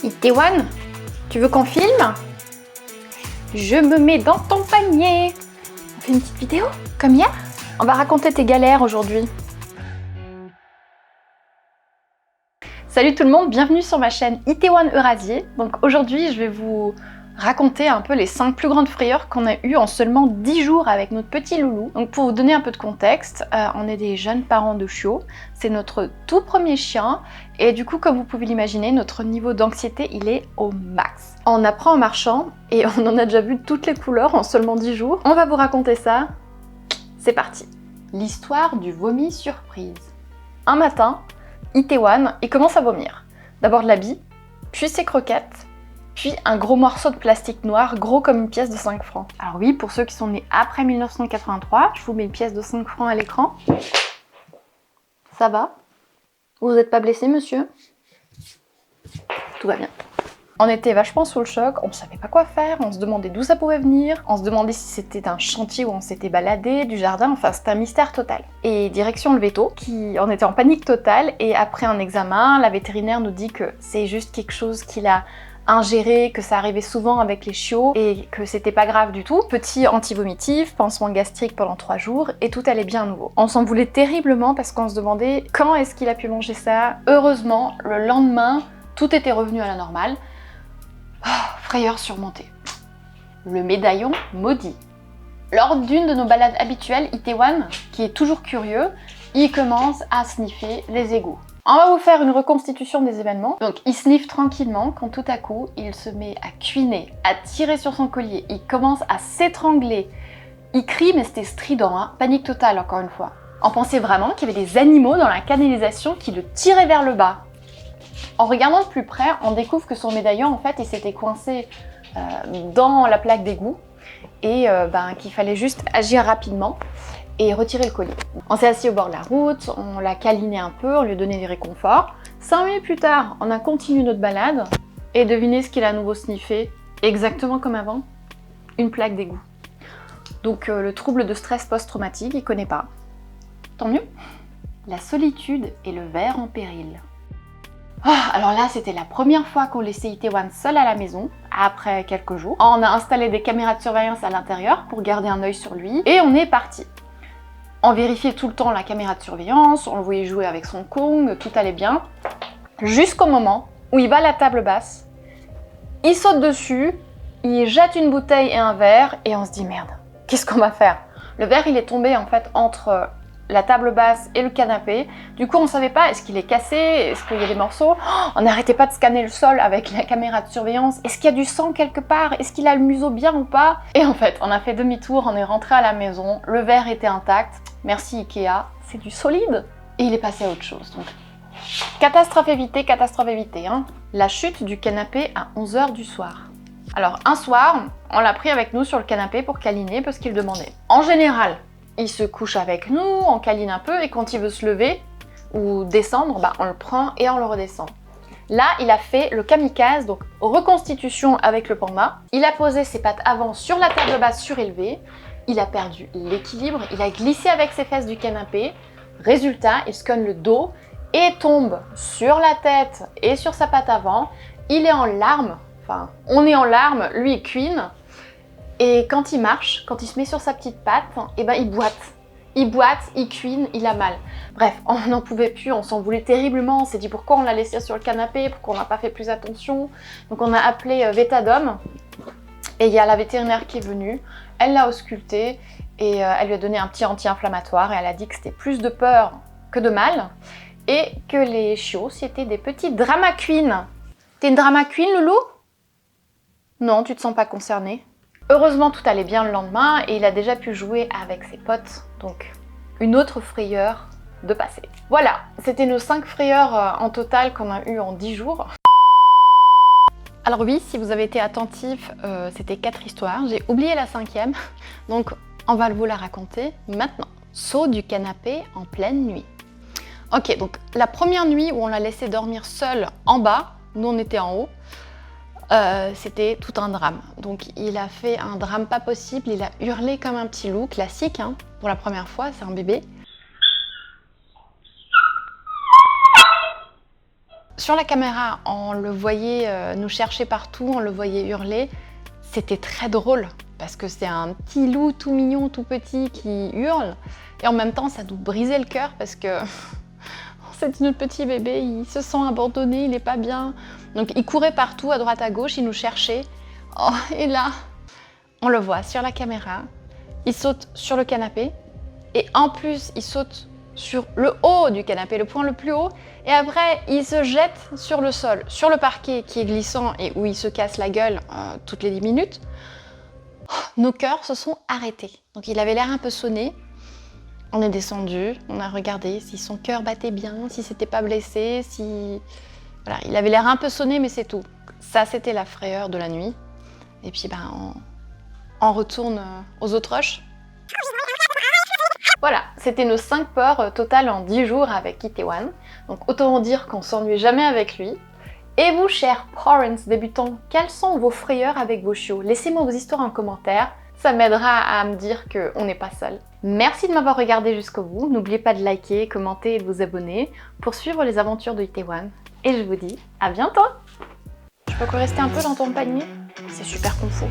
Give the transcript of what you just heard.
Itaewon, tu veux qu'on filme? Je me mets dans ton panier. On fait une petite vidéo, comme hier? On va raconter tes galères aujourd'hui. Salut tout le monde, bienvenue sur ma chaîne Itaewon Eurasier. Donc aujourd'hui, je vais vous raconter un peu les 5 plus grandes frayeurs qu'on a eues en seulement 10 jours avec notre petit loulou. Donc pour vous donner un peu de contexte, on est des jeunes parents de chiots. C'est notre tout premier chien et du coup, comme vous pouvez l'imaginer, notre niveau d'anxiété, il est au max. On apprend en marchant et on en a déjà vu toutes les couleurs en seulement 10 jours. On va vous raconter ça. C'est parti. L'histoire du vomi surprise. Un matin, Itaewon, il commence à vomir. D'abord de la bile, puis ses croquettes, puis un gros morceau de plastique noir, gros comme une pièce de 5 francs. Alors oui, pour ceux qui sont nés après 1983, je vous mets une pièce de 5 francs à l'écran. Ça va? Vous n'êtes pas blessé, monsieur? Tout va bien. On était vachement sous le choc, on ne savait pas quoi faire, on se demandait d'où ça pouvait venir, on se demandait si c'était un chantier où on s'était baladé, du jardin, enfin c'était un mystère total. Et direction le véto, on était en panique totale, et après un examen, la vétérinaire nous dit que c'est juste quelque chose qu'il a ingéré, que ça arrivait souvent avec les chiots et que c'était pas grave du tout. Petit anti-vomitif, pansement gastrique pendant 3 jours et tout allait bien à nouveau. On s'en voulait terriblement parce qu'on se demandait quand est-ce qu'il a pu manger ça. Heureusement, le lendemain, tout était revenu à la normale. Oh, frayeur surmontée. Le médaillon maudit. Lors d'une de nos balades habituelles, Itaewon, qui est toujours curieux, il commence à sniffer les égouts. On va vous faire une reconstitution des événements. Donc il sniffe tranquillement quand tout à coup, il se met à cuiner, à tirer sur son collier, il commence à s'étrangler. Il crie, mais c'était strident, hein. Panique totale encore une fois. On pensait vraiment qu'il y avait des animaux dans la canalisation qui le tiraient vers le bas. En regardant de plus près, on découvre que son médaillon, en fait, il s'était coincé dans la plaque d'égout et qu'il fallait juste agir rapidement et retirer le collier. On s'est assis au bord de la route, on l'a câliné un peu, on lui a donné des réconforts. 5 minutes plus tard, on a continué notre balade et devinez ce qu'il a à nouveau sniffé, exactement comme avant, une plaque d'égout. Donc le trouble de stress post-traumatique, il connaît pas. Tant mieux. La solitude et le verre en péril. Oh, alors là, c'était la première fois qu'on laissait Itaewon seul à la maison, après quelques jours. On a installé des caméras de surveillance à l'intérieur pour garder un œil sur lui, et on est parti. On vérifiait tout le temps la caméra de surveillance, on le voyait jouer avec son Kong, tout allait bien. Jusqu'au moment où il va à la table basse, il saute dessus, il jette une bouteille et un verre, et on se dit merde, qu'est-ce qu'on va faire? Le verre, il est tombé en fait entre la table basse et le canapé. Du coup, on savait pas, est-ce qu'il est cassé? Est-ce qu'il y a des morceaux? On n'arrêtait pas de scanner le sol avec la caméra de surveillance. Est-ce qu'il y a du sang quelque part? Est-ce qu'il a le museau bien ou pas? Et en fait, on a fait demi-tour, on est rentré à la maison, le verre était intact. Merci Ikea, c'est du solide. Et il est passé à autre chose. Donc, catastrophe évitée, hein. La chute du canapé à 11h du soir. Alors, un soir, on l'a pris avec nous sur le canapé pour câliner parce qu'il demandait. En général, il se couche avec nous, on câline un peu et quand il veut se lever ou descendre, on le prend et on le redescend. Là, il a fait le kamikaze, donc reconstitution avec le panda. Il a posé ses pattes avant sur la table basse surélevée, il a perdu l'équilibre, il a glissé avec ses fesses du canapé. Résultat, il se cogne le dos et tombe sur la tête et sur sa patte avant. Il est en larmes, enfin, on est en larmes, lui il cuine. Et quand il marche, quand il se met sur sa petite patte, il boite. Il boite, il cuine, il a mal. Bref, on n'en pouvait plus, on s'en voulait terriblement. On s'est dit pourquoi on l'a laissé sur le canapé, pourquoi on n'a pas fait plus attention. Donc on a appelé Vétadom et il y a la vétérinaire qui est venue. Elle l'a ausculté et elle lui a donné un petit anti-inflammatoire et elle a dit que c'était plus de peur que de mal et que les chiots c'était des petits drama queens. T'es une drama queen, Loulou? Non, tu te sens pas concernée. Heureusement, tout allait bien le lendemain et il a déjà pu jouer avec ses potes, donc une autre frayeur de passé. Voilà, c'était nos 5 frayeurs en total qu'on a eu en 10 jours. Alors oui, si vous avez été attentif, c'était 4 histoires, j'ai oublié la 5e, donc on va vous la raconter maintenant. Saut du canapé en pleine nuit. Ok, donc la première nuit où on l'a laissé dormir seul en bas, nous on était en haut, c'était tout un drame. Donc il a fait un drame pas possible, il a hurlé comme un petit loup, classique hein, pour la première fois, c'est un bébé. Sur la caméra, on le voyait nous chercher partout, on le voyait hurler. C'était très drôle parce que c'est un petit loup tout mignon, tout petit qui hurle. Et en même temps, ça nous brisait le cœur parce que c'est notre petit bébé, il se sent abandonné, il n'est pas bien. Donc il courait partout, à droite, à gauche, il nous cherchait. Oh, et là, on le voit sur la caméra, il saute sur le canapé. Et en plus, il saute sur le haut du canapé, le point le plus haut. Et après, il se jette sur le sol, sur le parquet qui est glissant et où il se casse la gueule toutes les 10 minutes. Oh, nos cœurs se sont arrêtés. Donc il avait l'air un peu sonné. On est descendu, on a regardé si son cœur battait bien, si c'était pas blessé, si... Voilà, il avait l'air un peu sonné, mais c'est tout. Ça, c'était la frayeur de la nuit. Et puis, on retourne aux autruches. Voilà, c'était nos 5 ports total en 10 jours avec Itaewon. Donc autant dire qu'on s'ennuie jamais avec lui. Et vous, chers parents débutants, quelles sont vos frayeurs avec vos chiots? Laissez-moi vos histoires en commentaire, ça m'aidera à me dire qu'on n'est pas seul. Merci de m'avoir regardé jusqu'au bout. N'oubliez pas de liker, commenter et de vous abonner pour suivre les aventures de Itaewon. Et je vous dis à bientôt! Je peux encore rester un peu dans ton panier? C'est super confort.